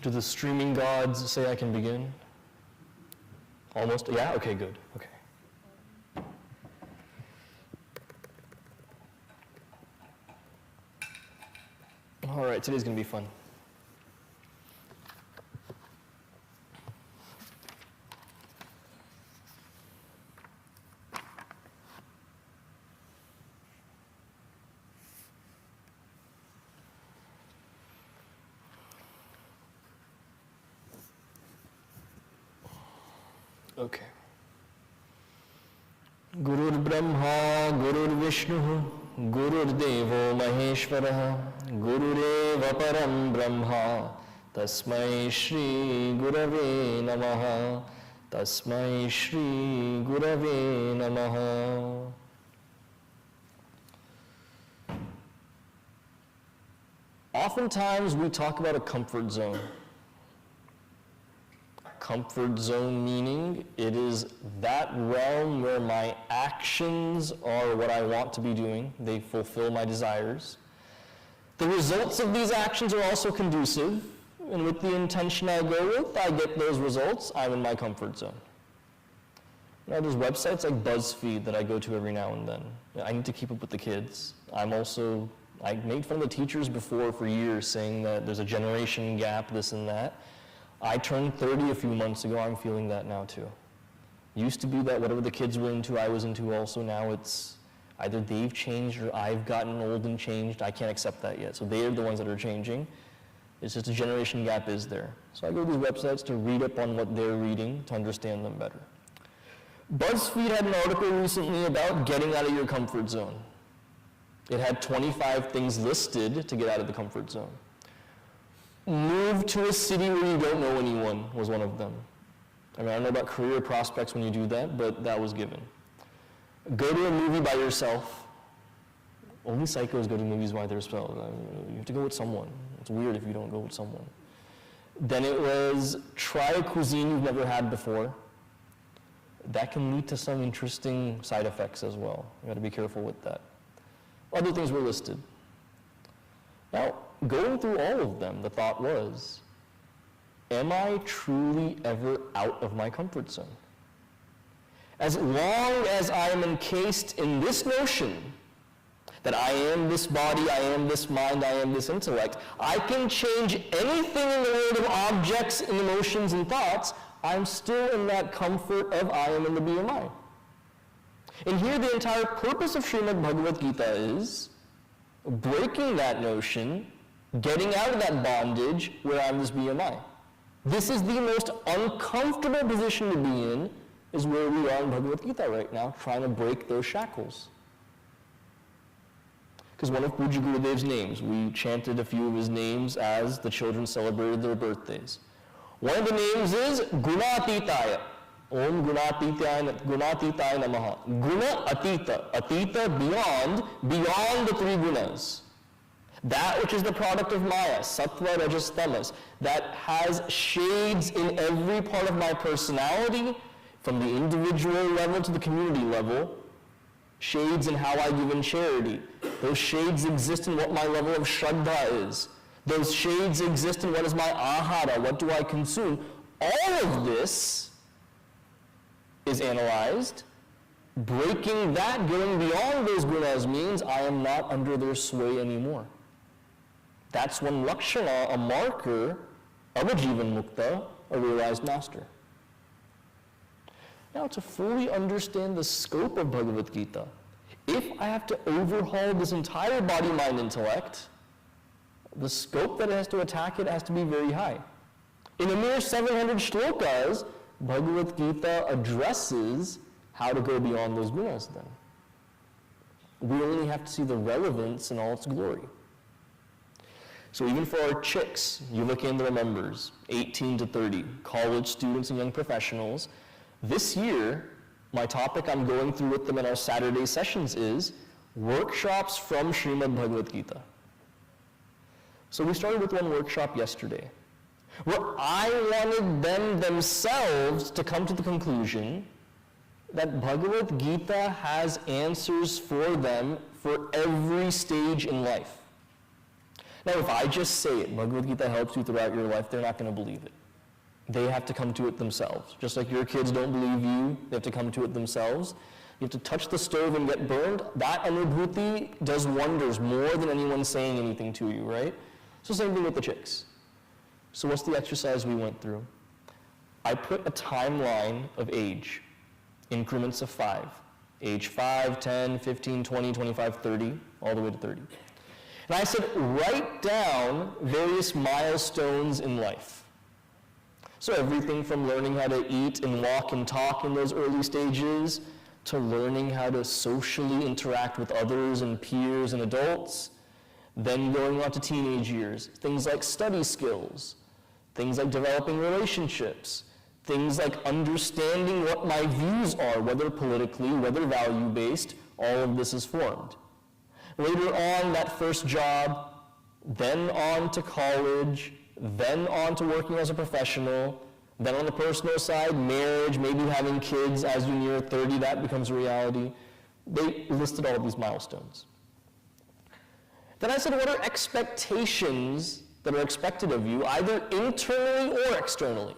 Do the streaming gods say I can begin? Almost? Yeah? Okay, good. Okay. All right, today's going to be fun. Okay. Gurur Brahma, Gurur Vishnu, Gurur Devo Maheshwarah, Gurureva Param Brahma, Tasmai Shri Gurave Namaha, Tasmai Shri Gurave Namaha. Oftentimes we talk about a comfort zone. Comfort zone meaning it is that realm where my actions are what I want to be doing. They fulfill my desires. The results of these actions are also conducive, and with the intention I go with, I get those results. I'm in my comfort zone. Now there's websites like BuzzFeed that I go to every now and then. I need to keep up with the kids. I made fun of the teachers before for years saying that there's a generation gap, this and that. I turned 30 a few months ago. I'm feeling that now too. Used to be that whatever the kids were into, I was into also. Now it's either they've changed or I've gotten old and changed. I can't accept that yet. So they're the ones that are changing. It's just a generation gap is there. So I go to these websites to read up on what they're reading to understand them better. BuzzFeed had an article recently about getting out of your comfort zone. It had 25 things listed to get out of the comfort zone. Move to a city where you don't know anyone was one of them. I mean, I don't know about career prospects when you do that, but that was given. Go to a movie by yourself. Only psychos go to movies by themselves. I mean, you have to go with someone. It's weird if you don't go with someone. Then it was try a cuisine you've never had before. That can lead to some interesting side effects as well. You got to be careful with that. Other things were listed. Now, going through all of them, the thought was, am I truly ever out of my comfort zone? As long as I am encased in this notion that I am this body, I am this mind, I am this intellect, I can change anything in the world of objects and emotions and thoughts, I'm still in that comfort of I am in the BMI. And here the entire purpose of Srimad Bhagavad Gita is breaking that notion, getting out of that bondage where I'm this BMI. This is the most uncomfortable position to be in, is where we are in Bhagavad Gita right now, trying to break those shackles. Because one of Puja Gurudev's names, we chanted a few of his names as the children celebrated their birthdays. One of the names is Gunatitaya. Om Gunatitaya Namaha. Guna Atita. Atita, beyond the three gunas. That which is the product of Maya, Sattva, Rajas, Tamas, that has shades in every part of my personality, from the individual level to the community level, shades in how I give in charity. Those shades exist in what my level of Shraddha is. Those shades exist in what is my ahara, what do I consume. All of this is analyzed. Breaking that, going beyond those gunas means I am not under their sway anymore. That's one lakshana, a marker of a jivan mukta, a realized master. Now, to fully understand the scope of Bhagavad Gita, if I have to overhaul this entire body, mind, intellect, the scope that it has to attack it has to be very high. In a mere 700 shlokas, Bhagavad Gita addresses how to go beyond those gunas then. We only have to see the relevance in all its glory. So even for our chicks, Yuvakendra members, 18 to 30, college students and young professionals, this year, my topic I'm going through with them in our Saturday sessions is workshops from Srimad Bhagavad Gita. So we started with one workshop yesterday, where I wanted them themselves to come to the conclusion that Bhagavad Gita has answers for them for every stage in life. Now, if I just say it, Bhagavad Gita helps you throughout your life, they're not going to believe it. They have to come to it themselves. Just like your kids don't believe you, they have to come to it themselves. You have to touch the stove and get burned. That anubhuti does wonders more than anyone saying anything to you, right? So same thing with the chicks. So what's the exercise we went through? I put a timeline of age, increments of 5. Age 5, 10, 15, 20, 25, 30, all the way to 30. And I said, write down various milestones in life. So everything from learning how to eat and walk and talk in those early stages, to learning how to socially interact with others and peers and adults, then going on to teenage years, things like study skills, things like developing relationships, things like understanding what my views are, whether politically, whether value-based, all of this is formed. Later on, that first job, then on to college, then on to working as a professional, then on the personal side, marriage, maybe having kids as you near 30, that becomes a reality. They listed all of these milestones. Then I said, what are expectations that are expected of you, either internally or externally?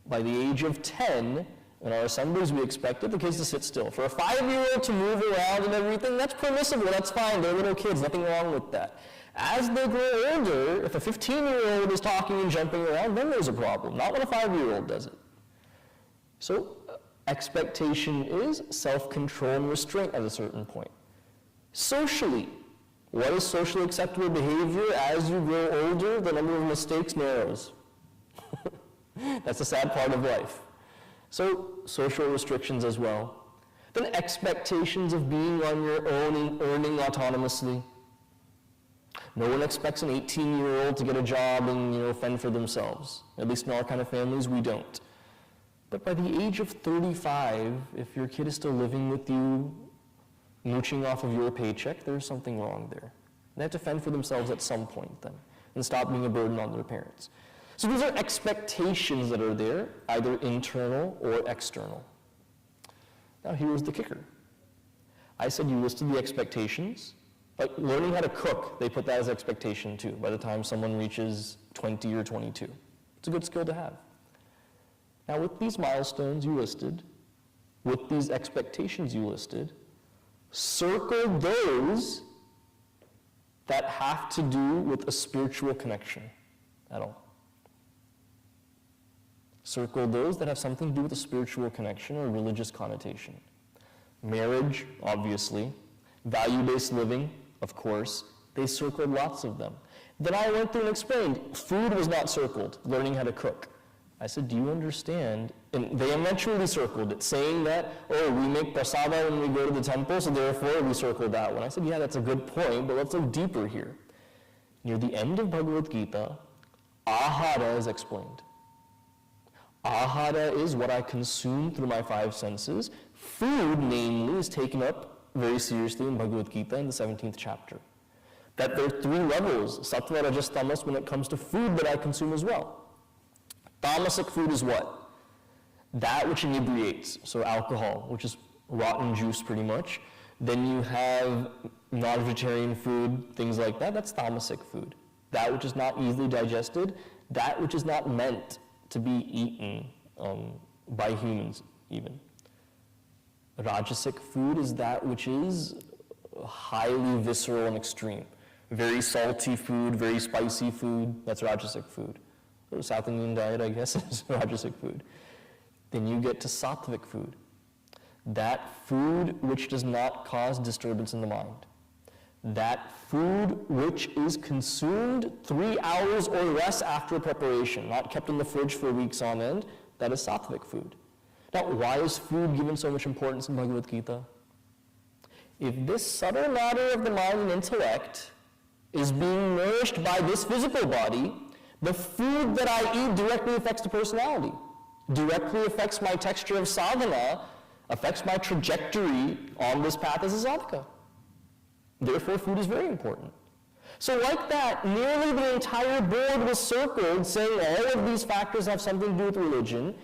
By the age of 10, in our assemblies, we expected the kids to sit still. For a 5-year-old to move around and everything, that's permissible, that's fine, they're little kids, nothing wrong with that. As they grow older, if a 15-year-old is talking and jumping around, then there's a problem, not when a 5-year-old does it. So expectation is self-control and restraint at a certain point. Socially, what is socially acceptable behavior? As you grow older, the number of mistakes narrows. That's the sad part of life. So social restrictions as well. Then expectations of being on your own and earning autonomously. No one expects an 18-year-old to get a job and fend for themselves. At least in our kind of families, we don't. But by the age of 35, if your kid is still living with you, mooching off of your paycheck, there's something wrong there. They have to fend for themselves at some point then, and stop being a burden on their parents. So these are expectations that are there, either internal or external. Now here's the kicker. I said you listed the expectations. Like learning how to cook, they put that as expectation too, by the time someone reaches 20 or 22. It's a good skill to have. Now with these milestones you listed, with these expectations you listed, circle those that have to do with a spiritual connection at all. Circle those that have something to do with a spiritual connection or religious connotation. Marriage, obviously. Value-based living, of course. They circled lots of them. Then I went through and explained, food was not circled, learning how to cook. I said, do you understand? And they eventually circled it, saying that, oh, we make prasada when we go to the temple, so therefore we circled that one. I said, yeah, that's a good point, but let's look deeper here. Near the end of Bhagavad Gita, ahara is explained. Ahara is what I consume through my 5 senses. Food, namely, is taken up very seriously in Bhagavad Gita in the 17th chapter. That there are 3 levels, sattva, rajas, tamas, when it comes to food that I consume as well. Tamasic food is what? That which inebriates, so alcohol, which is rotten juice pretty much. Then you have non-vegetarian food, things like that, that's tamasic food. That which is not easily digested, that which is not meant to be eaten by humans even. Rajasic food is that which is highly visceral and extreme. Very salty food, very spicy food, that's Rajasic food. The South Indian diet, I guess, is Rajasic food. Then you get to Sattvic food. That food which does not cause disturbance in the mind. That food which is consumed 3 hours or less after preparation, not kept in the fridge for weeks on end, that is Sattvic food. Now, why is food given so much importance in Bhagavad Gita? If this subtle matter of the mind and intellect is being nourished by this physical body, the food that I eat directly affects the personality, directly affects my texture of sadhana, affects my trajectory on this path as a sadhaka. Therefore, food is very important. So like that, nearly the entire board was circled, saying all of these factors have something to do with religion,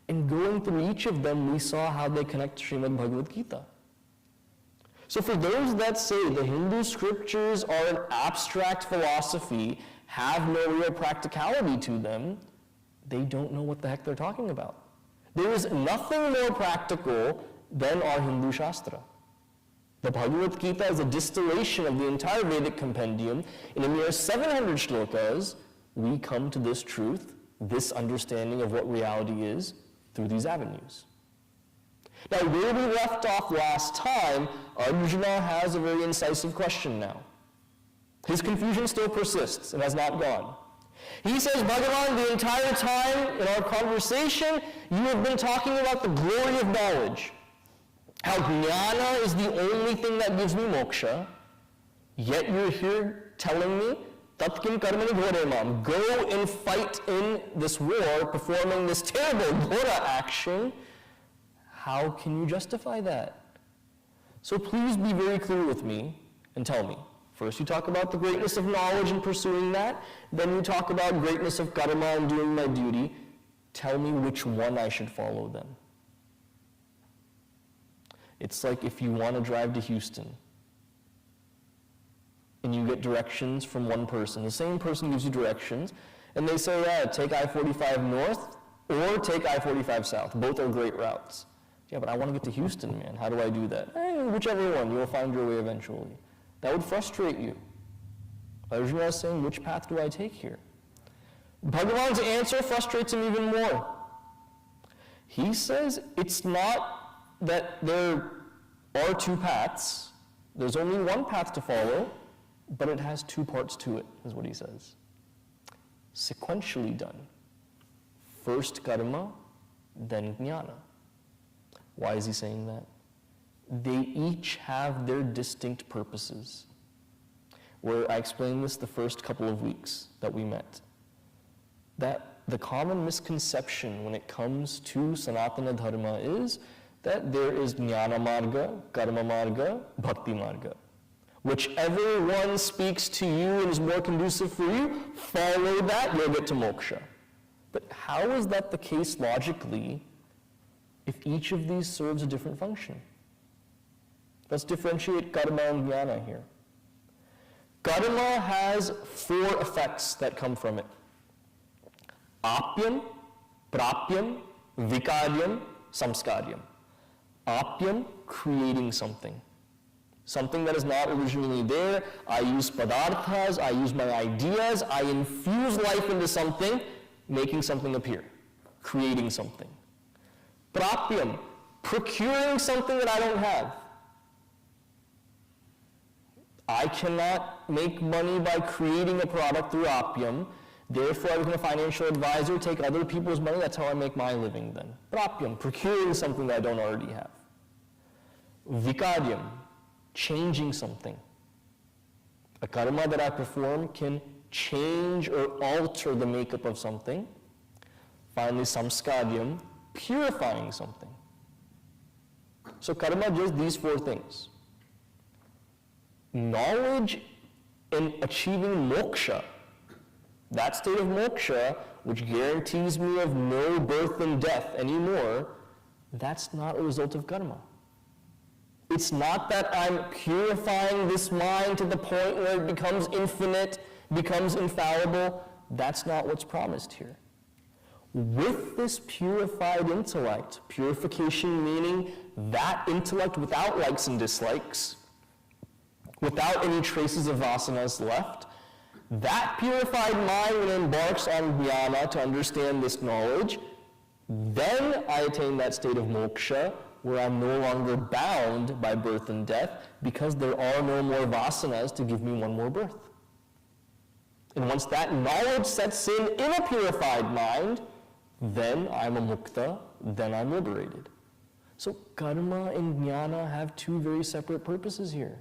and going through each of them, we saw how they connect to Srimad Bhagavad Gita. So for those that say the Hindu scriptures are an abstract philosophy, have no real practicality to them, they don't know what the heck they're talking about. There is nothing more practical than our Hindu Shastra. The Bhagavad Gita is a distillation of the entire Vedic compendium. In a mere 700 shlokas, we come to this truth, this understanding of what reality is, through these avenues. Now, where we left off last time, Arjuna has a very incisive question now. His confusion still persists and has not gone. He says, Bhagavan, the entire time in our conversation, you have been talking about the glory of knowledge. How jnana is the only thing that gives me moksha, yet you're here telling me, tatkim karmani ghore mam, go and fight in this war, performing this terrible ghora action. How can you justify that? So please be very clear with me and tell me. First you talk about the greatness of knowledge and pursuing that, then you talk about greatness of karma and doing my duty. Tell me which one I should follow then. It's like if you want to drive to Houston and you get directions from one person. The same person gives you directions and they say, yeah, take I-45 north or take I-45 south. Both are great routes. Yeah, but I want to get to Houston, man. How do I do that? Whichever one, you'll find your way eventually. That would frustrate you. Arjuna is saying, which path do I take here? Bhagavan's answer frustrates him even more. He says it's not that there are two paths. There's only one path to follow, but it has two parts to it, is what he says. Sequentially done. First karma, then jnana. Why is he saying that? They each have their distinct purposes. Where I explained this the first couple of weeks that we met. That the common misconception when it comes to Sanatana Dharma is that there is Jnana Marga, Karma Marga, Bhakti Marga. Whichever one speaks to you and is more conducive for you, follow that, you'll get to moksha. But how is that the case logically if each of these serves a different function? Let's differentiate karma and jnana here. Karma has four effects that come from it. Apyam, prapyam, vikaryam, samskaryam. Apyam, creating something. Something that is not originally there. I use padarthas, I use my ideas, I infuse life into something, making something appear, creating something. Prapyam, procuring something that I don't have. I cannot make money by creating a product through apyam, therefore I become a financial advisor, take other people's money, that's how I make my living then. Prapyam, procuring something that I don't already have. Vikaryam, changing something. A karma that I perform can change or alter the makeup of something. Finally, samskaryam, purifying something. So karma does these four things. Knowledge in achieving moksha, that state of moksha, which guarantees me of no birth and death anymore, that's not a result of karma. It's not that I'm purifying this mind to the point where it becomes infinite, becomes infallible. That's not what's promised here. With this purified intellect, purification meaning that intellect without likes and dislikes, without any traces of vasanas left, that purified mind when it embarks on jnana to understand this knowledge, then I attain that state of moksha where I'm no longer bound by birth and death because there are no more vasanas to give me one more birth. And once that knowledge sets in a purified mind, then I'm a mukta, then I'm liberated. So karma and jnana have two very separate purposes here.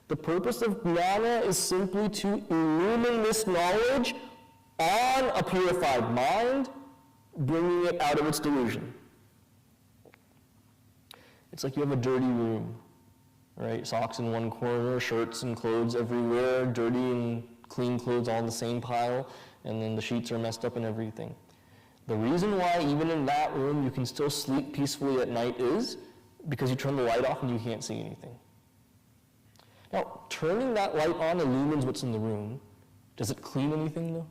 The purpose of jnana is simply to illumine this knowledge on a purified mind, bringing it out of its delusion. It's like you have a dirty room, right? Socks in one corner, shirts and clothes everywhere, dirty and clean clothes all in the same pile, and then the sheets are messed up and everything. The reason why even in that room you can still sleep peacefully at night is because you turn the light off and you can't see anything. Now, turning that light on illumines what's in the room. Does it clean anything, though?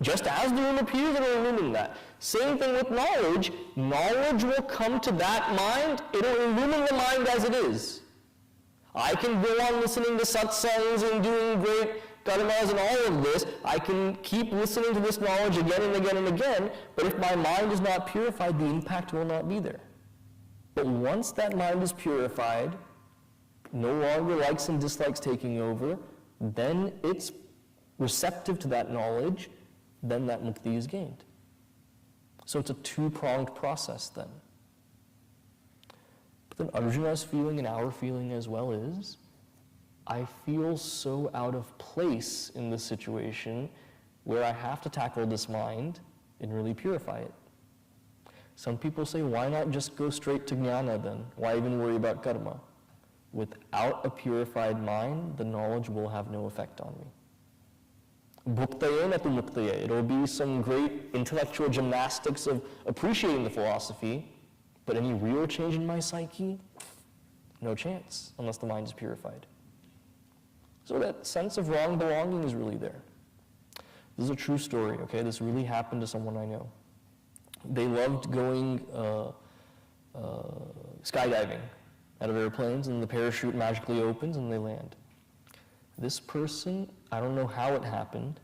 Just as the room appears, it'll illumine that. Same thing with knowledge. Knowledge will come to that mind. It'll illumine the mind as it is. I can go on listening to satsangs and doing great karmas and all of this. I can keep listening to this knowledge again and again and again, but if my mind is not purified, the impact will not be there. But once that mind is purified, no longer likes and dislikes taking over, then it's receptive to that knowledge, then that mukti is gained. So it's a two-pronged process then. But then Arjuna's feeling and our feeling as well is, I feel so out of place in this situation where I have to tackle this mind and really purify it. Some people say, why not just go straight to jnana then? Why even worry about karma? Without a purified mind, the knowledge will have no effect on me. Bhuktaye na tu muktaye. It'll be some great intellectual gymnastics of appreciating the philosophy, but any real change in my psyche? No chance, unless the mind is purified. So that sense of wrong belonging is really there. This is a true story, okay? This really happened to someone I know. They loved going skydiving out of airplanes, and the parachute magically opens and they land. This person, I don't know how it happened.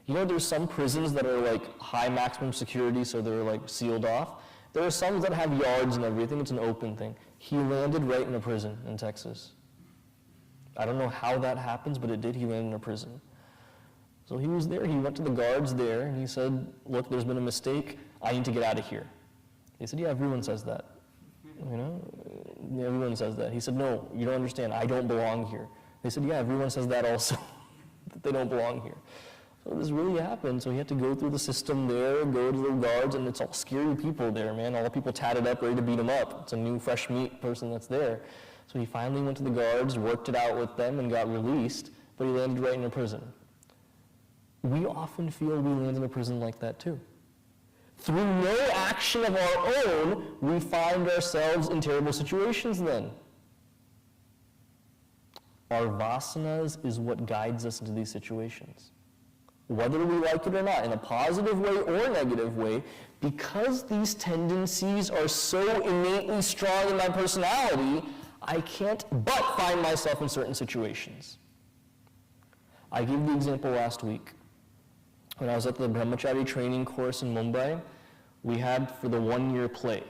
You know, there's some prisons that are like high maximum security, so they're like sealed off. There are some that have yards and everything. It's an open thing. He landed right in a prison in Texas. I don't know how that happens, but it did. He landed in a prison. So he was there. He went to the guards there, and he said, look, there's been a mistake. I need to get out of here. They said, yeah, everyone says that. You know, everyone says that. He said, no, you don't understand. I don't belong here. They said, yeah, everyone says that also, that they don't belong here. So this really happened. So he had to go through the system there, go to the guards, and it's all scary people there, man. All the people tatted up, ready to beat him up. It's a new, fresh meat person that's there. So he finally went to the guards, worked it out with them, and got released, but he landed right in a prison. We often feel we land in a prison like that too. Through no action of our own, we find ourselves in terrible situations then. Our vasanas is what guides us into these situations. Whether we like it or not, in a positive way or negative way, because these tendencies are so innately strong in my personality, I can't but find myself in certain situations. I gave the example last week. When I was at the Brahmachari training course in Mumbai, we had for the 1-year play.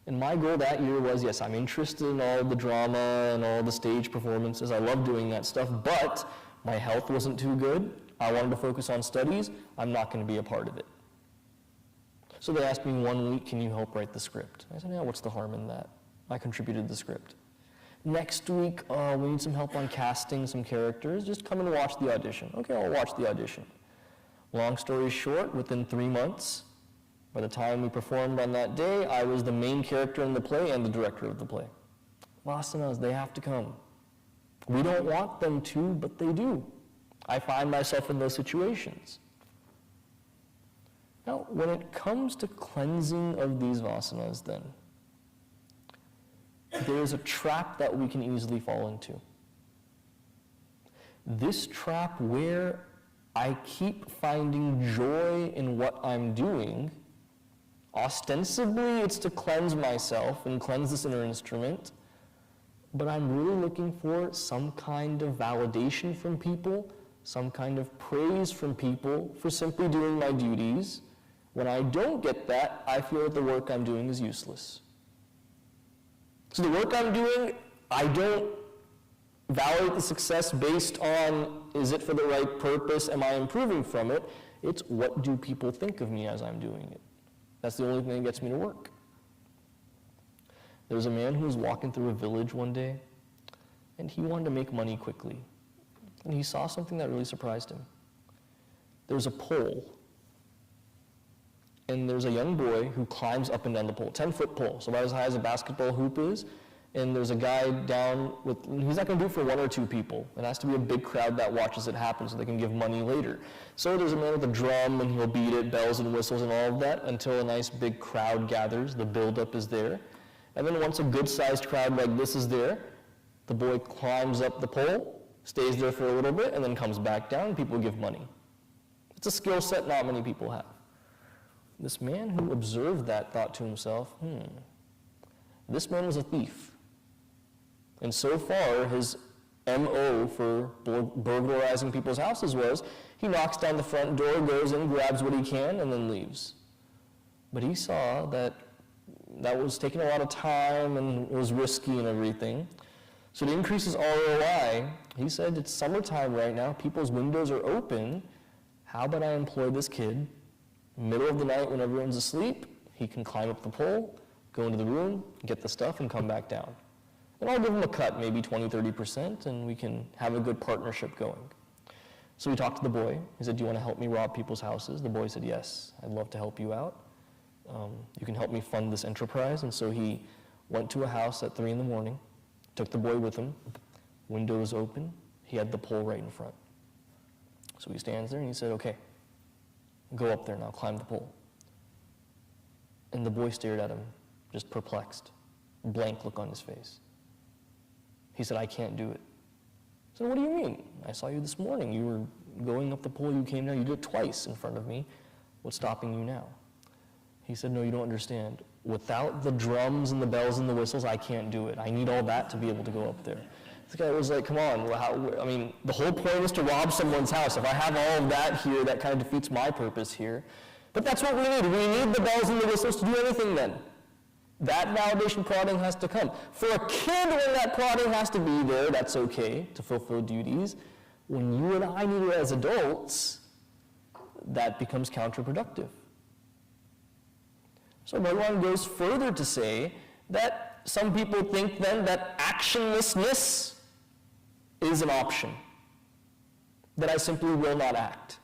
And my goal that year was, yes, I'm interested in all the drama and all the stage performances. I love doing that stuff, but my health wasn't too good. I wanted to focus on studies. I'm not going to be a part of it. So they asked me 1 week, can you help write the script? I said, yeah, what's the harm in that? I contributed the script. Next week, we need some help on casting some characters. Just come and watch the audition. Okay, I'll watch the audition. Long story short, within 3 months, by the time we performed on that day, I was the main character in the play and the director of the play. Vasanas, they have to come. We don't want them to, but they do. I find myself in those situations. Now, when it comes to cleansing of these vasanas then, there's a trap that we can easily fall into. This trap where I keep finding joy in what I'm doing. Ostensibly, it's to cleanse myself and cleanse this inner instrument, but I'm really looking for some kind of validation from people, some kind of praise from people for simply doing my duties. When I don't get that, I feel that the work I'm doing is useless. So the work I'm doing, I don't validate the success based on, is it for the right purpose, am I improving from it? It's what do people think of me as I'm doing it. That's the only thing that gets me to work. There was a man who was walking through a village one day, and he wanted to make money quickly. And he saw something that really surprised him. There's a pole, and there's a young boy who climbs up and down the pole, 10-foot pole, so about as high as a basketball hoop is. And there's a guy down with, he's not going to do it for 1 or 2 people. It has to be a big crowd that watches it happen so they can give money later. So there's a man with a drum, and he'll beat it, bells and whistles and all of that, until a nice big crowd gathers. The buildup is there. And then once a good-sized crowd like this is there, the boy climbs up the pole, stays there for a little bit, and then comes back down, and people give money. It's a skill set not many people have. This man who observed that thought to himself, this man was a thief. And so far, his MO for burglarizing people's houses was, he knocks down the front door, goes in, grabs what he can, and then leaves. But he saw that was taking a lot of time and it was risky and everything. So to increase his ROI, he said, it's summertime right now, people's windows are open. How about I employ this kid, middle of the night when everyone's asleep, he can climb up the pole, go into the room, get the stuff, and come back down. And I'll give him a cut, maybe 20, 30%, and we can have a good partnership going. So he talked to the boy. He said, do you want to help me rob people's houses? The boy said, yes, I'd love to help you out. You can help me fund this enterprise. And so he went to a house at 3 in the morning, took the boy with him, windows open, he had the pole right in front. So he stands there and he said, okay, go up there now, climb the pole. And the boy stared at him, just perplexed, blank look on his face. He said, I can't do it. I said, what do you mean? I saw you this morning. You were going up the pole, you came down, you did it twice in front of me. What's stopping you now? He said, no, you don't understand. Without the drums and the bells and the whistles, I can't do it. I need all that to be able to go up there. This guy was like, come on, the whole point is to rob someone's house. If I have all of that here, that kind of defeats my purpose here. But that's what we need. We need the bells and the whistles to do anything then. That validation prodding has to come. For a kid, when that prodding has to be there, that's okay to fulfill duties. When you and I need it as adults, that becomes counterproductive. So Bhagavan goes further to say that some people think then that actionlessness is an option, that I simply will not act.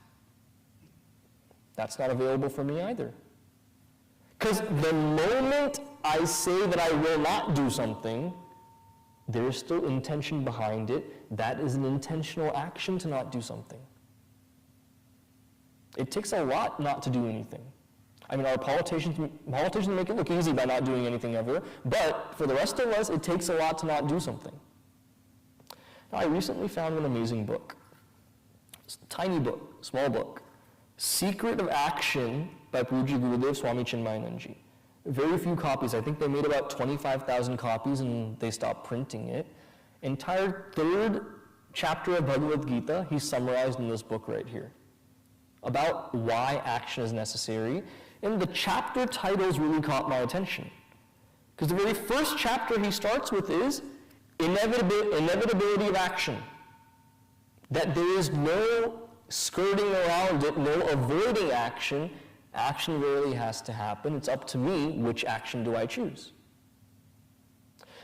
That's not available for me either. Because the moment I say that I will not do something, there is still intention behind it. That is an intentional action to not do something. It takes a lot not to do anything. I mean, our politicians make it look easy by not doing anything ever, but for the rest of us, it takes a lot to not do something. Now, I recently found an amazing book. It's a tiny book, small book. Secret of Action by Puji Gurudev Swami Chinmayananji. Very few copies. I think they made about 25,000 copies and they stopped printing it. Entire 3rd chapter of Bhagavad Gita, he summarized in this book right here, about why action is necessary. And the chapter titles really caught my attention. Because the very first chapter he starts with is inevitability of action. That there is no skirting around it, no avoiding action. Action really has to happen. It's up to me, which action do I choose?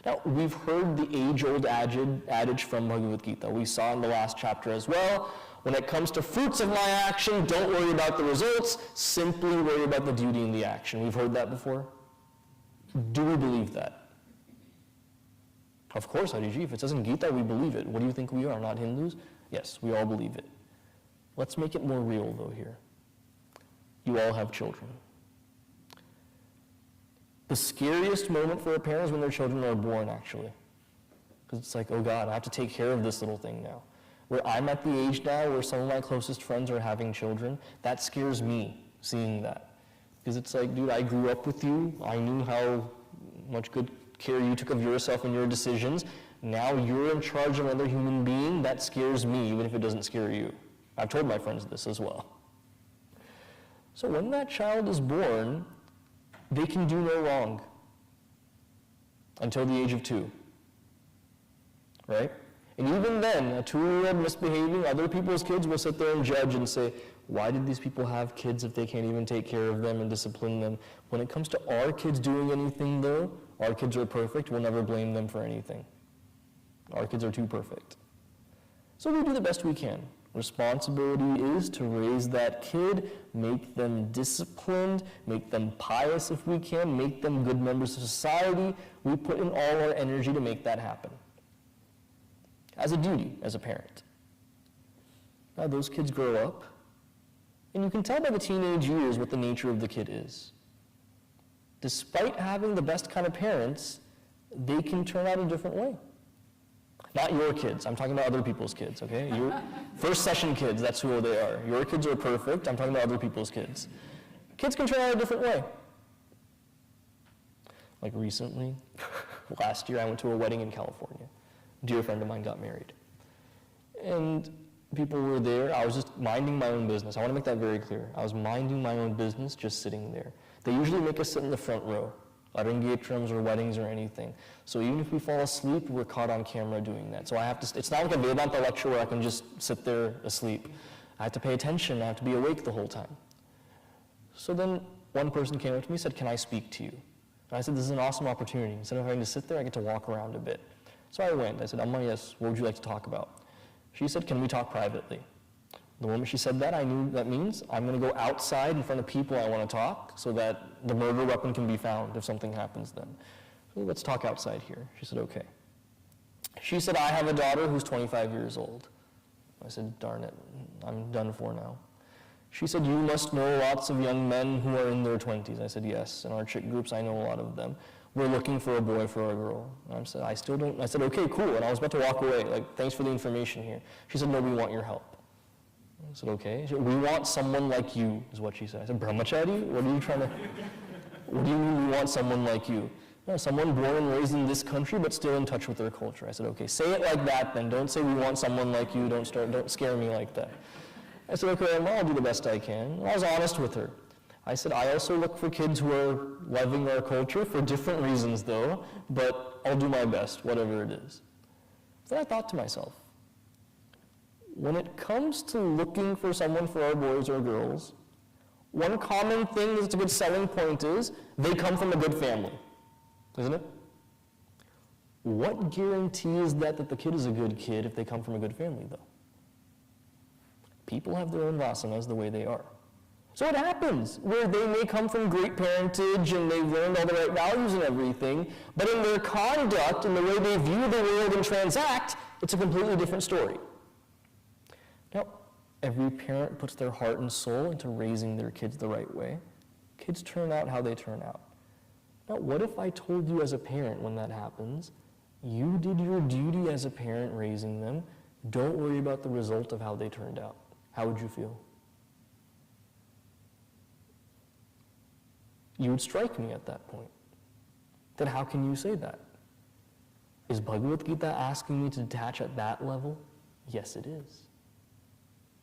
Now, we've heard the age-old adage from Bhagavad Gita. We saw in the last chapter as well. When it comes to fruits of my action, don't worry about the results, simply worry about the duty in the action. We've heard that before. Do we believe that? Of course, Hariji. If it says in Gita, we believe it. What do you think we are, not Hindus? Yes, we all believe it. Let's make it more real, though, here. You all have children. The scariest moment for a parent is when their children are born, actually. Because it's like, oh God, I have to take care of this little thing now. Where I'm at the age now where some of my closest friends are having children, that scares me, seeing that. Because it's like, dude, I grew up with you. I knew how much good care you took of yourself and your decisions. Now you're in charge of another human being. That scares me, even if it doesn't scare you. I've told my friends this as well. So when that child is born, they can do no wrong until the age of 2, right? And even then, a 2-year-old misbehaving, other people's kids will sit there and judge and say, why did these people have kids if they can't even take care of them and discipline them? When it comes to our kids doing anything though, our kids are perfect, we'll never blame them for anything. Our kids are too perfect. So we do the best we can. Responsibility is to raise that kid, make them disciplined, make them pious if we can, make them good members of society. We put in all our energy to make that happen. As a duty, as a parent. Now those kids grow up, and you can tell by the teenage years what the nature of the kid is. despite having the best kind of parents, they can turn out a different way. Not your kids, I'm talking about other people's kids, okay? Your first session kids, that's who they are. Your kids are perfect, I'm talking about other people's kids. Kids can turn out a different way. Like recently, last year I went to a wedding in California. A dear friend of mine got married. And people were there, I was just minding my own business. I want to make that very clear. I was minding my own business, just sitting there. They usually make us sit in the front row at engagements or weddings or anything. So even if we fall asleep, we're caught on camera doing that. So I have to, it's not like a Vedanta lecture where I can just sit there asleep. I have to pay attention, I have to be awake the whole time. So then one person came up to me and said, "Can I speak to you?" And I said, "This is an awesome opportunity. Instead of having to sit there, I get to walk around a bit." So I went. I said, "Amma, yes, what would you like to talk about?" She said, "Can we talk privately?" The moment she said that, I knew that means I'm going to go outside in front of people I want to talk so that the murder weapon can be found if something happens then. So let's talk outside here. She said, "Okay." She said, "I have a daughter who's 25 years old." I said, "Darn it, I'm done for now." She said, "You must know lots of young men who are in their 20s. I said, "Yes, in our chick groups, I know a lot of them. We're looking for a boy for a girl." And I said, "I still don't," I said, "Okay, cool." And I was about to walk away, like, "Thanks for the information here." She said, "No, we want your help." I said, "Okay." She said, "We want someone like you," is what she said. I said, "Brahmachari? What are you trying to, what do you mean we want someone like you?" "No, someone born and raised in this country, but still in touch with their culture." I said, "Okay, say it like that then. Don't say we want someone like you. Don't scare me like that." I said, "Okay, well, I'll do the best I can." And I was honest with her. I said, "I also look for kids who are loving our culture for different reasons though, but I'll do my best, whatever it is." Then I thought to myself, when it comes to looking for someone for our boys or girls, one common thing that's a good selling point is they come from a good family, isn't it? What guarantee is that the kid is a good kid if they come from a good family though? People have their own vasanas the way they are. So it happens where they may come from great parentage and they've learned all the right values and everything, but in their conduct and the way they view the world and transact, it's a completely different story. Now, every parent puts their heart and soul into raising their kids the right way. Kids turn out how they turn out. Now, what if I told you as a parent when that happens, you did your duty as a parent raising them, don't worry about the result of how they turned out? How would you feel? You would strike me at that point. Then how can you say that? Is Bhagavad Gita asking me to detach at that level? Yes, it is.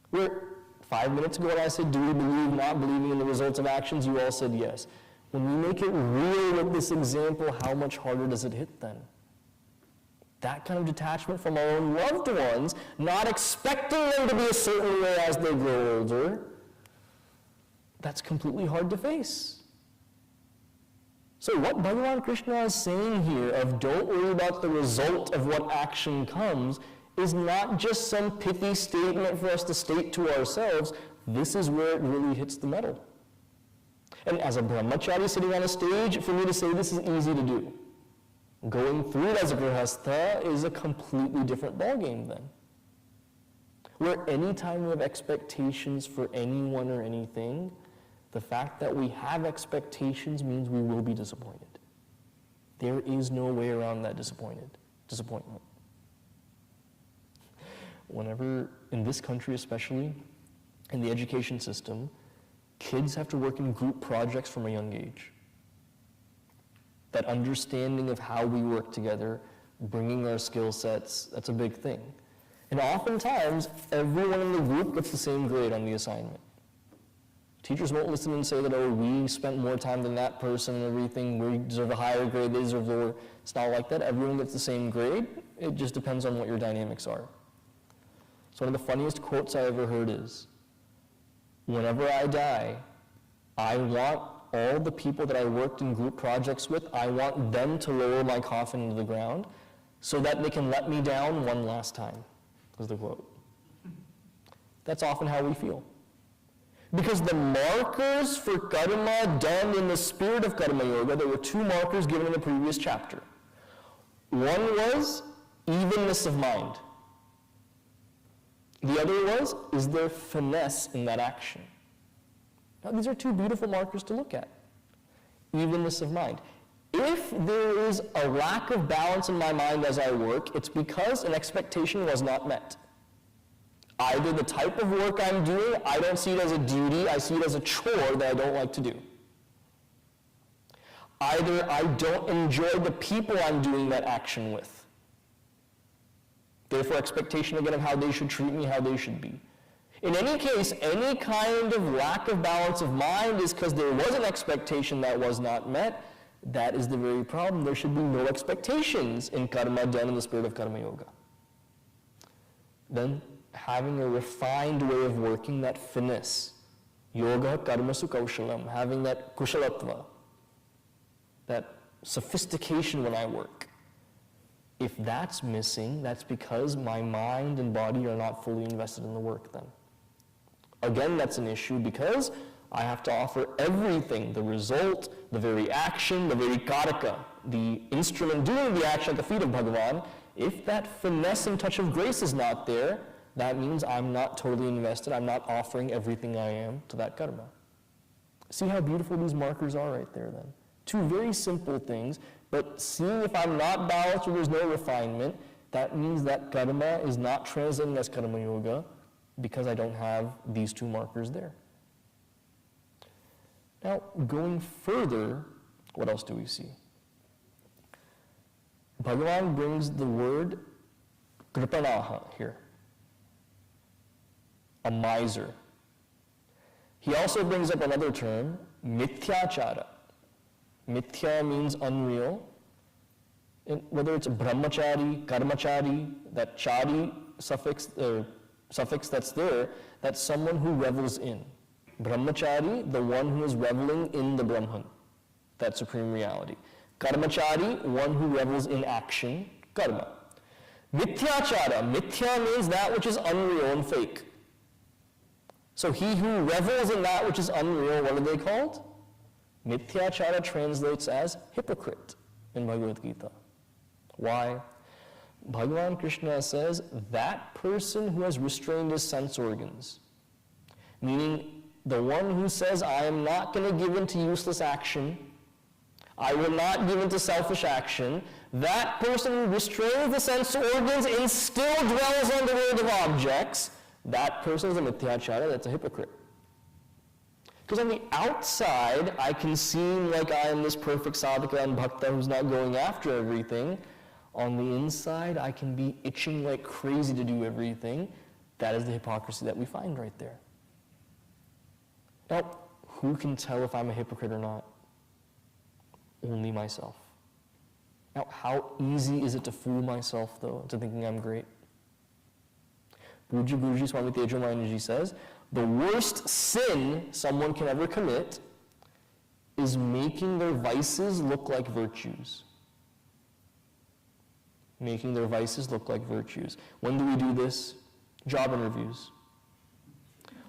Where 5 minutes ago when I said, do we believe not believing in the results of actions, you all said yes. When we make it real with this example, how much harder does it hit then? That kind of detachment from our own loved ones, not expecting them to be a certain way as they grow older, that's completely hard to face. So what Bhagavan Krishna is saying here of don't worry about the result of what action comes is not just some pithy statement for us to state to ourselves. This is where it really hits the metal. And as a brahmachari sitting on a stage, for me to say this is easy to do. Going through it as a grihastha is a completely different ballgame then. Where any time we have expectations for anyone or anything, the fact that we have expectations means we will be disappointed. There is no way around that disappointment. Whenever, in this country especially, in the education system, kids have to work in group projects from a young age. That understanding of how we work together, bringing our skill sets, that's a big thing. And oftentimes, everyone in the group gets the same grade on the assignment. Teachers won't listen and say that, oh, we spent more time than that person and everything, we deserve a higher grade, they deserve lower. It's not like that. Everyone gets the same grade. It just depends on what your dynamics are. So one of the funniest quotes I ever heard is, whenever I die, I want all the people that I worked in group projects with, I want them to lower my coffin into the ground so that they can let me down one last time, was the quote. That's often how we feel. Because the markers for karma done in the spirit of karma yoga, there were two markers given in the previous chapter. One was evenness of mind. The other was, is there finesse in that action? Now, these are two beautiful markers to look at. evenness of mind. If there is a lack of balance in my mind as I work, it's because an expectation was not met. Either the type of work I'm doing, I don't see it as a duty, I see it as a chore that I don't like to do. Either I don't enjoy the people I'm doing that action with. Therefore, expectation again of how they should treat me, how they should be. In any case, any kind of lack of balance of mind is because there was an expectation that was not met. That is the very problem. There should be no expectations in karma done in the spirit of karma yoga. Then, having a refined way of working, that finesse, yoga karmasu kaushalam, having that kushalatva, that sophistication when I work. If that's missing, that's because my mind and body are not fully invested in the work then. Again, that's an issue because I have to offer everything, the result, the very action, the very karaka, the instrument doing the action at the feet of Bhagavan. If that finesse and touch of grace is not there, that means I'm not totally invested, I'm not offering everything I am to that karma. See how beautiful these markers are right there then? Two very simple things, but seeing if I'm not balanced or there's no refinement, that means that karma is not translating as karma yoga because I don't have these two markers there. Now, going further, what else do we see? Bhagavan brings the word kripanaha here, a miser. He also brings up another term, mithyachara. Mithya means unreal. And whether it's brahmachari, karmachari, that chari suffix that's there, that's someone who revels in. Brahmachari, the one who is reveling in the Brahman, that supreme reality. Karmachari, one who revels in action, karma. Mithyachara, mithya means that which is unreal and fake. So he who revels in that which is unreal, what are they called? Mithyachara translates as hypocrite in Bhagavad Gita. Why? Bhagavan Krishna says that person who has restrained his sense organs, meaning the one who says, I am not going to give in to useless action, I will not give in to selfish action, that person who restrains the sense organs and still dwells on the world of objects, that person is a mithyachara, that's a hypocrite. Because on the outside, I can seem like I am this perfect sadhaka and bhakta who's not going after everything. On the inside, I can be itching like crazy to do everything. That is the hypocrisy that we find right there. Now, who can tell if I'm a hypocrite or not? Only myself. Now, how easy is it to fool myself, though, into thinking I'm great? Pujya Guruji Swami Tejomayanaji says, the worst sin someone can ever commit is making their vices look like virtues. Making their vices look like virtues. When do we do this? Job interviews.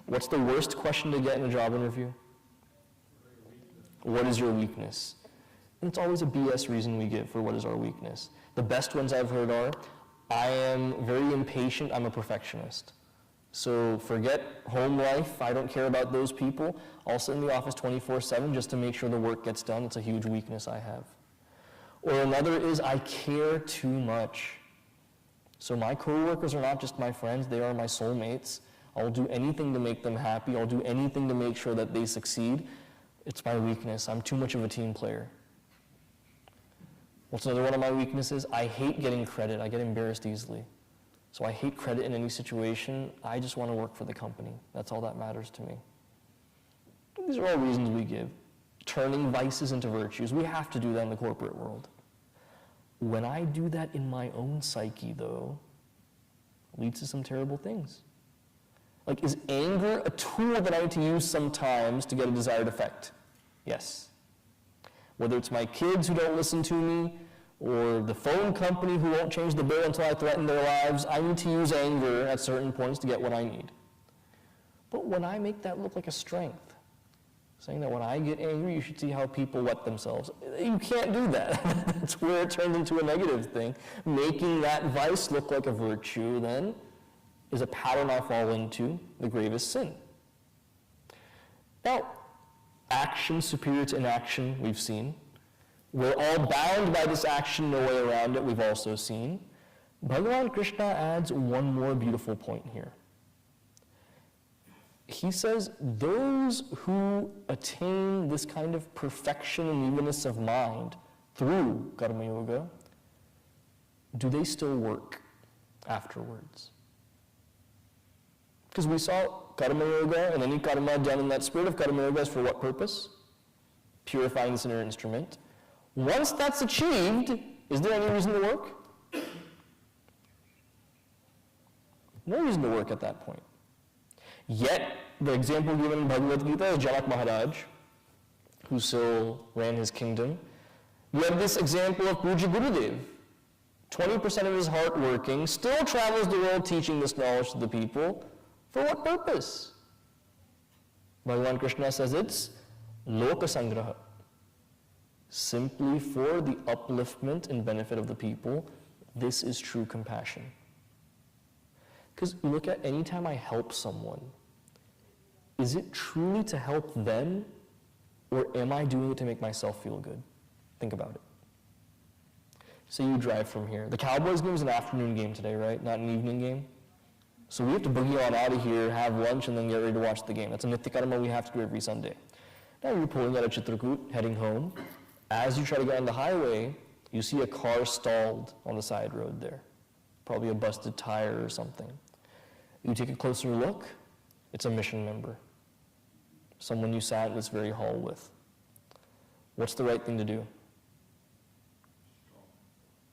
What's the worst question to get in a job interview? What is your weakness? And it's always a BS reason we give for what is our weakness. The best ones I've heard are, I am very impatient, I'm a perfectionist. So forget home life, I don't care about those people. I'll sit in the office 24/7 just to make sure the work gets done. It's a huge weakness I have. Or another is I care too much. So my coworkers are not just my friends, they are my soulmates. I'll do anything to make them happy. I'll do anything to make sure that they succeed. It's my weakness. I'm too much of a team player. What's another one of my weaknesses? I hate getting credit. I get embarrassed easily. So I hate credit in any situation. I just want to work for the company. That's all that matters to me. These are all reasons we give. Turning vices into virtues. We have to do that in the corporate world. When I do that in my own psyche, though, it leads to some terrible things. Like, is anger a tool that I need to use sometimes to get a desired effect? Yes. Whether it's my kids who don't listen to me, or the phone company who won't change the bill until I threaten their lives, I need to use anger at certain points to get what I need. But when I make that look like a strength, saying that when I get angry, you should see how people wet themselves, you can't do that. That's where it turns into a negative thing. Making that vice look like a virtue, then, is a pattern I fall into, the gravest sin. Now, action action superior to inaction, we've seen. We're all bound by this action, no way around it, we've also seen. Bhagavan Krishna adds one more beautiful point here. He says, those who attain this kind of perfection and evenness of mind through karma yoga, do they still work afterwards? Because we saw karma yoga, and any karma done in that spirit of karma yoga is for what purpose? Purifying this inner instrument. Once that's achieved, is there any reason to work? No reason to work at that point. Yet, the example given in Bhagavad Gita is Janak Maharaj, who still ran his kingdom. You have this example of Puja Gurudev, 20% of his heart working, still travels the world teaching this knowledge to the people. For what purpose? Bhagavan Krishna says it's loka sangraha, simply for the upliftment and benefit of the people. This is true compassion. Because look at any time I help someone, is it truly to help them, or am I doing it to make myself feel good? Think about it. Say you drive from here. The Cowboys game is an afternoon game today, right? Not an evening game. So we have to boogie on out of here, have lunch, and then get ready to watch the game. That's a nitya karma we have to do every Sunday. Now you're pulling out of Chitrakoot, heading home. As you try to go on the highway, you see a car stalled on the side road there. Probably a busted tire or something. You take a closer look, it's a mission member. Someone you sat in this very hall with. What's the right thing to do?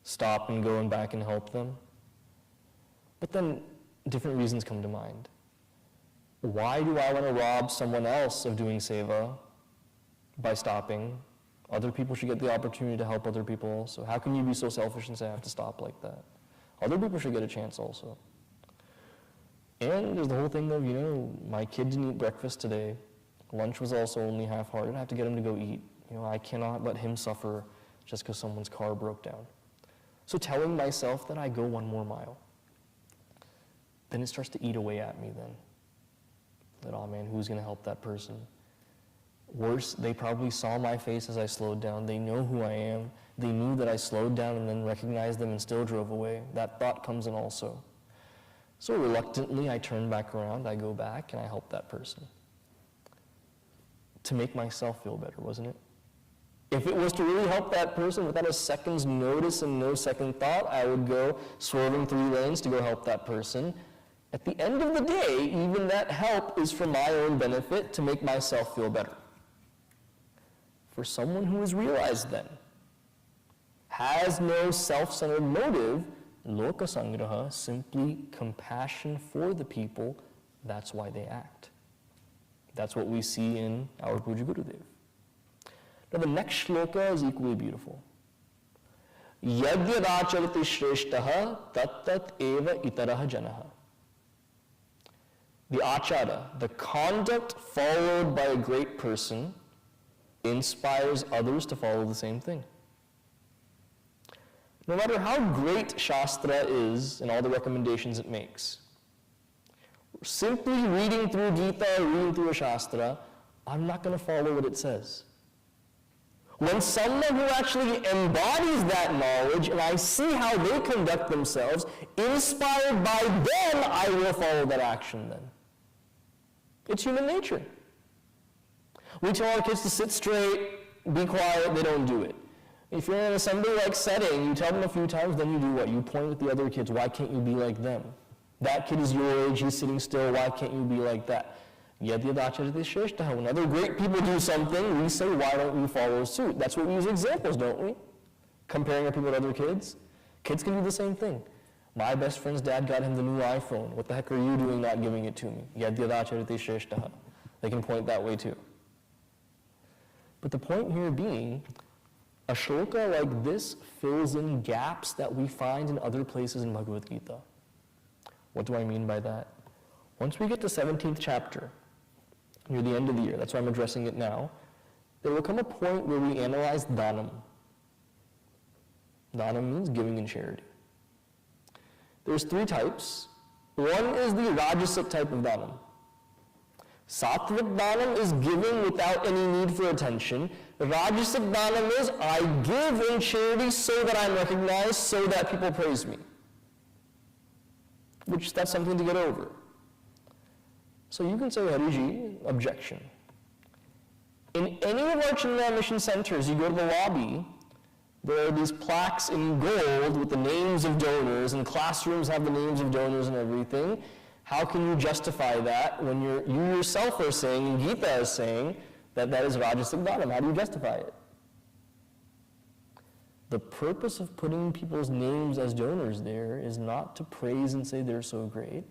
Stop and go and back and help them? But then different reasons come to mind. Why do I want to rob someone else of doing seva by stopping? Other people should get the opportunity to help other people also. How can you be so selfish and say I have to stop like that? Other people should get a chance also. And there's the whole thing of, my kid didn't eat breakfast today. Lunch was also only half-hearted. I have to get him to go eat. I cannot let him suffer just because someone's car broke down. So telling myself that I go one more mile, then it starts to eat away at me then. That, oh man, who's going to help that person? Worse, they probably saw my face as I slowed down. They know who I am. They knew that I slowed down and then recognized them and still drove away. That thought comes in also. So reluctantly, I turn back around, I go back, and I help that person. To make myself feel better, wasn't it? If it was to really help that person without a second's notice and no second thought, I would go swerving 3 lanes to go help that person. At the end of the day, even that help is for my own benefit to make myself feel better. For someone who is realized then, has no self-centered motive, loka sangraha, simply compassion for the people, that's why they act. That's what we see in our Puja Gurudev. Now the next shloka is equally beautiful. Yadyadacharati shreshtaha tat eva itaraha janaha. The achara, the conduct followed by a great person, inspires others to follow the same thing. No matter how great Shastra is and all the recommendations it makes, simply reading through Gita or reading through a Shastra, I'm not going to follow what it says. When someone who actually embodies that knowledge and I see how they conduct themselves, inspired by them, I will follow that action then. It's human nature. We tell our kids to sit straight, be quiet, they don't do it. If you're in an assembly-like setting, you tell them a few times, then you do what? You point at the other kids, why can't you be like them? That kid is your age, he's sitting still, why can't you be like that? When other great people do something, we say, why don't you follow suit? That's what we use examples, don't we? Comparing our people to other kids. Kids can do the same thing. My best friend's dad got him the new iPhone. What the heck are you doing not giving it to me? They can point that way too. But the point here being, a shloka like this fills in gaps that we find in other places in Bhagavad Gita. What do I mean by that? Once we get to 17th chapter, near the end of the year, that's why I'm addressing it now, there will come a point where we analyze dhanam. Dhanam means giving in charity. There's 3 types. One is the rajasic type of dhanam. Sattvic Dhanam is giving without any need for attention. Rajasic Dhanam is, I give in charity so that I'm recognized, so that people praise me. Which, that's something to get over. So you can say, Hariji, objection. In any of our Chinmaya Mission centers, you go to the lobby, there are these plaques in gold with the names of donors, and classrooms have the names of donors and everything. How can you justify that when you yourself are saying, and Gita is saying, that that is Rajasic Dhanam? How do you justify it? The purpose of putting people's names as donors there is not to praise and say they're so great.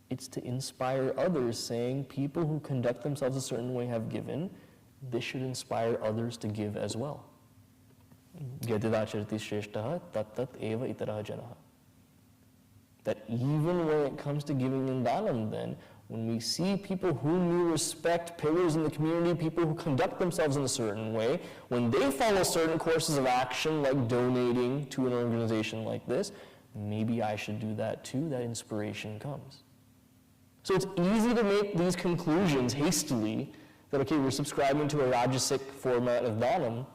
It's to inspire others, saying people who conduct themselves a certain way have given. This should inspire others to give as well. Yadidacharati shreshtaha tat eva itaraha janaha. That even when it comes to giving in dhanam then, when we see people whom we respect, pillars in the community, people who conduct themselves in a certain way, when they follow certain courses of action like donating to an organization like this, maybe I should do that too, that inspiration comes. So it's easy to make these conclusions hastily that, okay, we're subscribing to a Rajasic format of dhanam.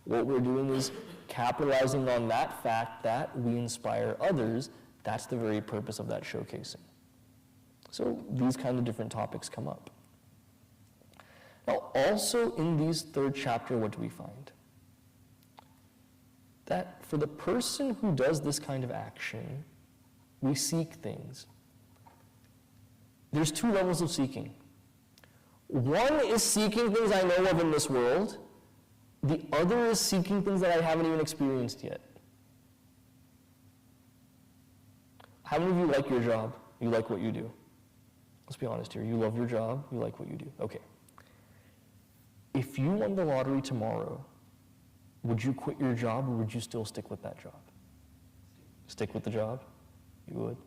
What we're doing is capitalizing on that fact that we inspire others. That's the very purpose of that showcasing. So these kind of different topics come up. Now, also in these third chapter, what do we find? That for the person who does this kind of action, we seek things. There's two levels of seeking. One is seeking things I know of in this world. The other is seeking things that I haven't even experienced yet. How many of you like your job? You like what you do? Let's be honest here. You love your job. You like what you do. Okay. If you won the lottery tomorrow, would you quit your job or would you still stick with that job? Stick with the job? You would?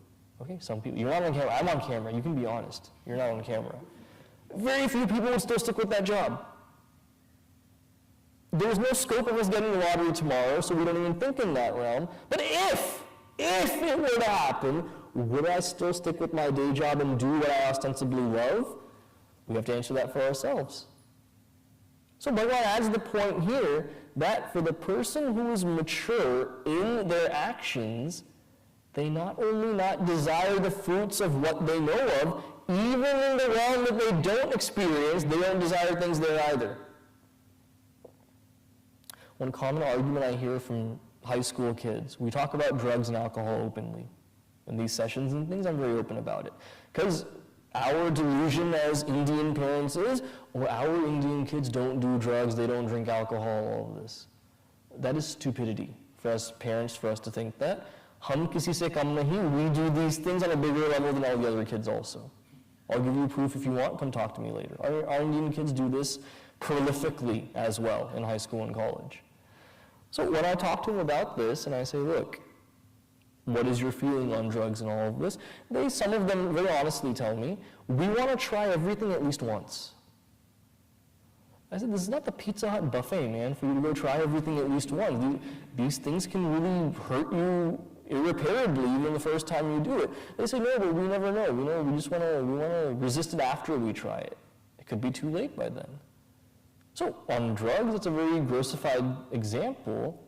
Okay, some people. You're not on camera. I'm on camera. You can be honest. You're not on camera. Very few people would still stick with that job. There's no scope of us getting the lottery tomorrow, so we don't even think in that realm. But if it were to happen, would I still stick with my day job and do what I ostensibly love? We have to answer that for ourselves. So Bhagavan adds the point here that for the person who is mature in their actions, they not only not desire the fruits of what they know of, even in the realm that they don't experience, they don't desire things there either. One common argument I hear from high school kids, we talk about drugs and alcohol openly. In these sessions and things, I'm very open about it. Because our delusion as Indian parents is, or our Indian kids don't do drugs, they don't drink alcohol, all of this. That is stupidity for us parents, for us to think that. Hum kisi se kam nahi, we do these things on a bigger level than all the other kids also. I'll give you proof if you want, come talk to me later. Our Indian kids do this prolifically as well in high school and college. So when I talk to them about this and I say, look, what is your feeling on drugs and all of this? Some of them very honestly tell me, we want to try everything at least once. I said, this is not the Pizza Hut buffet, man, for you to go try everything at least once. These things can really hurt you irreparably even the first time you do it. They say, no, but we never know. We just want to resist it after we try it. It could be too late by then. So on drugs, it's a very grossified example,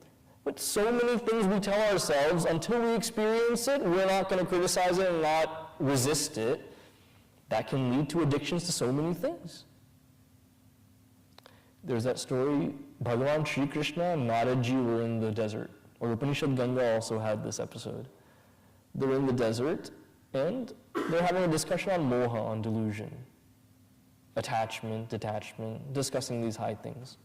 but so many things we tell ourselves, until we experience it, we're not going to criticize it and not resist it. That can lead to addictions to so many things. There's that story, Bhagavan Shri Krishna and Narad-ji were in the desert. Or Upanishad Ganga also had this episode. They're in the desert, and they're having a discussion on moha, on delusion. Attachment, detachment, discussing these high things.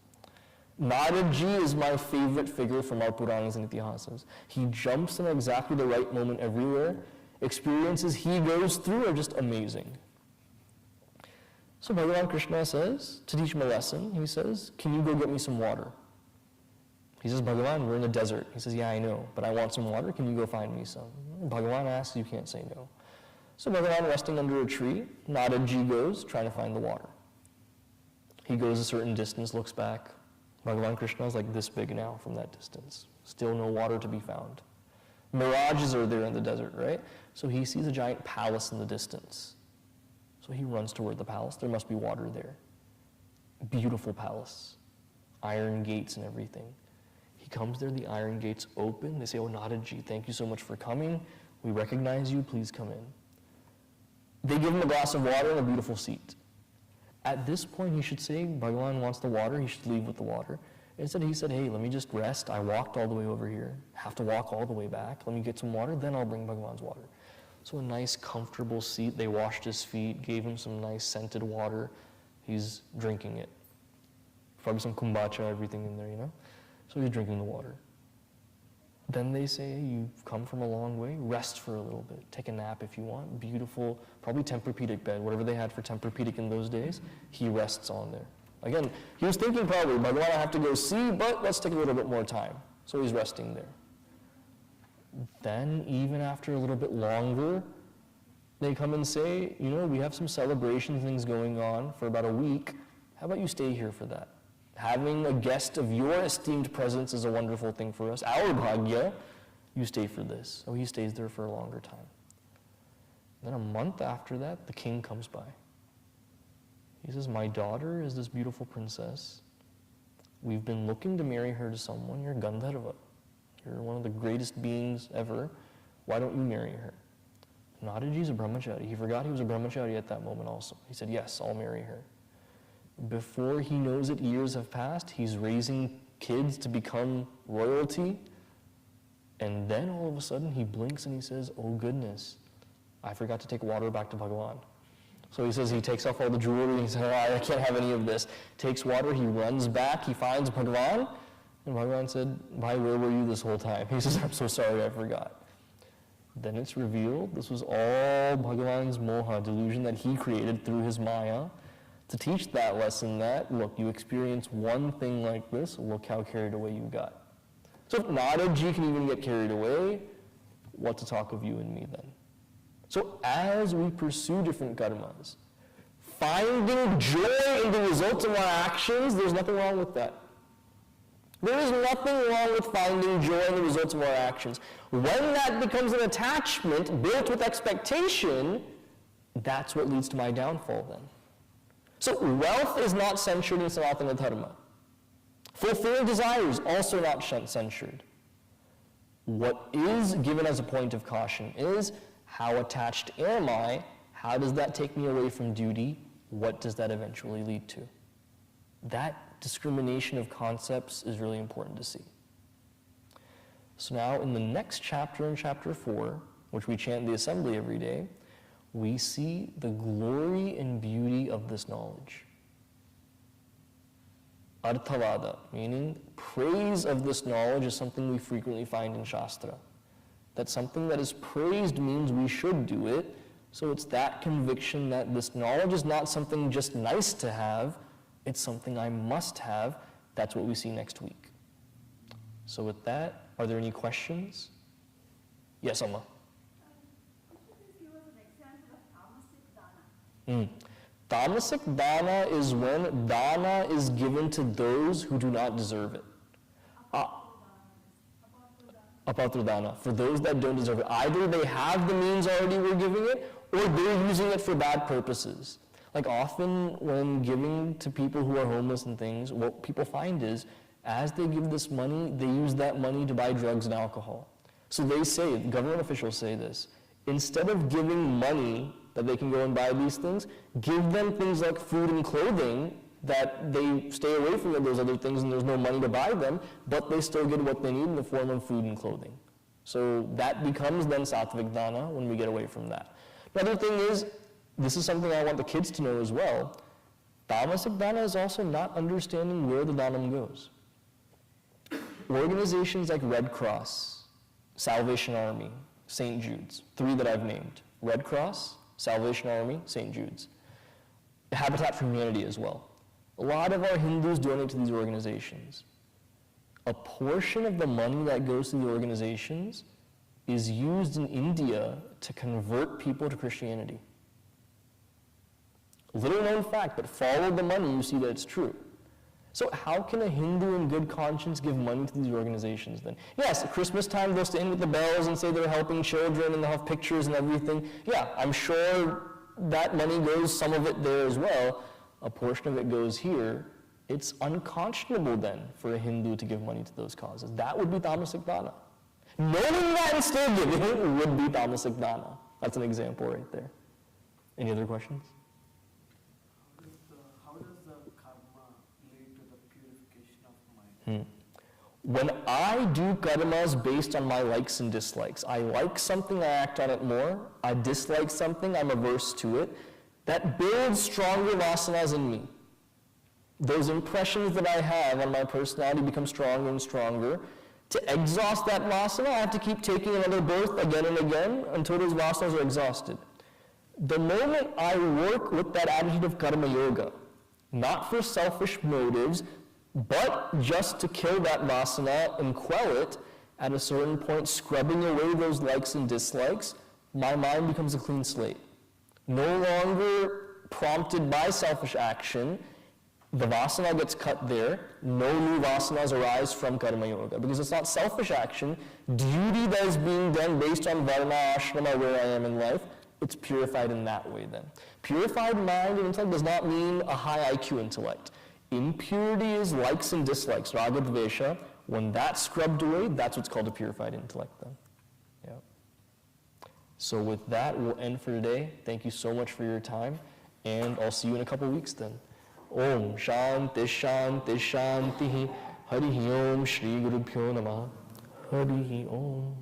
Narad-ji is my favorite figure from our Puranas and Itihasas. He jumps in exactly the right moment everywhere. Experiences he goes through are just amazing. So Bhagavan Krishna says, to teach him a lesson, he says, can you go get me some water? He says, Bhagavan, we're in the desert. He says, yeah, I know, but I want some water. Can you go find me some? Bhagavan asks, you can't say no. So Bhagavan resting under a tree, Narad-ji goes, trying to find the water. He goes a certain distance, looks back. Bhagavan Krishna is like this big now from that distance. Still no water to be found. Mirages are there in the desert, right? So he sees a giant palace in the distance. So So he runs toward the palace. There must be water there. Beautiful palace, iron gates and everything. He comes there, the iron gates open. They say, "Oh, Nadaji, thank you so much for coming. We recognize you, please come in." They give him a glass of water and a beautiful seat. At this point, he should say, Bhagavan wants the water, he should leave with the water. Instead, he said, "Hey, let me just rest. I walked all the way over here. Have to walk all the way back. Let me get some water, then I'll bring Bhagavan's water." So a nice, comfortable seat. They washed his feet, gave him some nice scented water. He's drinking it. Probably some kombucha, everything in there, So he's drinking the water. Then they say, "Hey, you've come from a long way. Rest for a little bit. Take a nap if you want." Beautiful, probably Tempur-Pedic bed, whatever they had for Tempur-Pedic in those days. He rests on there. Again, he was thinking probably, Bhagavan, I have to go see, but let's take a little bit more time. So he's resting there. Then, even after a little bit longer, they come and say, "We have some celebration things going on for about a week. How about you stay here for that? Having a guest of your esteemed presence is a wonderful thing for us. Our bhagya, you stay for this." So he stays there for a longer time. Then a month after that, the king comes by. He says, "My daughter is this beautiful princess. We've been looking to marry her to someone. You're Gandharva. You're one of the greatest beings ever. Why don't you marry her?" Nadaji's a brahmachari. He forgot he was a brahmachari at that moment also. He said, "Yes, I'll marry her." Before he knows it, years have passed. He's raising kids to become royalty. And then all of a sudden he blinks and he says, "Oh goodness, I forgot to take water back to Bhagavan." So he says he takes off all the jewelry and he says, "Oh, I can't have any of this." Takes water, he runs back, he finds Bhagavan. And Bhagavan said, "Bhai, where were you this whole time?" He says, "I'm so sorry, I forgot." Then it's revealed this was all Bhagavan's moha, delusion that he created through his maya, to teach that lesson that, look, you experience one thing like this, look how carried away you got. So if Nadaji can even get carried away, what to talk of you and me then? So as we pursue different karmas, finding joy in the results of our actions, there's nothing wrong with that. There is nothing wrong with finding joy in the results of our actions. When that becomes an attachment built with expectation, that's what leads to my downfall then. So wealth is not censured in Sanatana Dharma. Fulfilling desires also not censured. What is given as a point of caution is, how attached am I? How does that take me away from duty? What does that eventually lead to? That discrimination of concepts is really important to see. So now in the next chapter, in chapter 4, which we chant the assembly every day, we see the glory and beauty of this knowledge. Arthavada, meaning praise of this knowledge, is something we frequently find in Shastra. That something that is praised means we should do it, so it's that conviction that this knowledge is not something just nice to have, it's something I must have. That's what we see next week. So with that, are there any questions? Yes, Amma. Tamasic dana is when dana is given to those who do not deserve it. Apatra dana, for those that don't deserve it. Either they have the means already, we're giving it, or they're using it for bad purposes. Like often when giving to people who are homeless and things, what people find is, as they give this money, they use that money to buy drugs and alcohol. So they say, government officials say this, instead of giving money that they can go and buy these things, give them things like food and clothing that they stay away from those other things and there's no money to buy them, but they still get what they need in the form of food and clothing. So that becomes then sattvic dana when we get away from that. Another thing is, this is something I want the kids to know as well, tamasic dana is also not understanding where the danam goes. Organizations like Red Cross, Salvation Army, St. Jude's, 3 that I've named, Red Cross, Salvation Army, St. Jude's. Habitat for Humanity as well. A lot of our Hindus donate to these organizations. A portion of the money that goes to the organizations is used in India to convert people to Christianity. Little known fact, but follow the money, you see that it's true. So how can a Hindu in good conscience give money to these organizations then? Yes, at Christmas time they'll stand with the bells and say they're helping children and they'll have pictures and everything. Yeah, I'm sure that money goes, some of it there as well, a portion of it goes here, it's unconscionable then for a Hindu to give money to those causes. That would be tamasic dana. Knowing that and still giving would be tamasic dana. That's an example right there. Any other questions? How does the karma lead to the purification of mind? When I do karmas based on my likes and dislikes, I like something, I act on it more. I dislike something, I'm averse to it. That builds stronger vasanas in me. Those impressions that I have on my personality become stronger and stronger. To exhaust that vasana, I have to keep taking another birth again and again until those vasanas are exhausted. The moment I work with that attitude of karma yoga, not for selfish motives, but just to kill that vasana and quell it, at a certain point, scrubbing away those likes and dislikes, my mind becomes a clean slate. No longer prompted by selfish action, the vasana gets cut there, no new vasanas arise from karma yoga, because it's not selfish action, duty that is being done based on varna, ashrama, where I am in life, it's purified in that way then. Purified mind and intellect does not mean a high IQ intellect. Impurity is likes and dislikes, raga dvesha. When that's scrubbed away, that's what's called a purified intellect then. Yeah. So with that, we'll end for today. Thank you so much for your time, and I'll see you in a couple weeks then. Om Shanti Shanti Shanti Hari Om Shri Guru Pyo Namah Hari Om.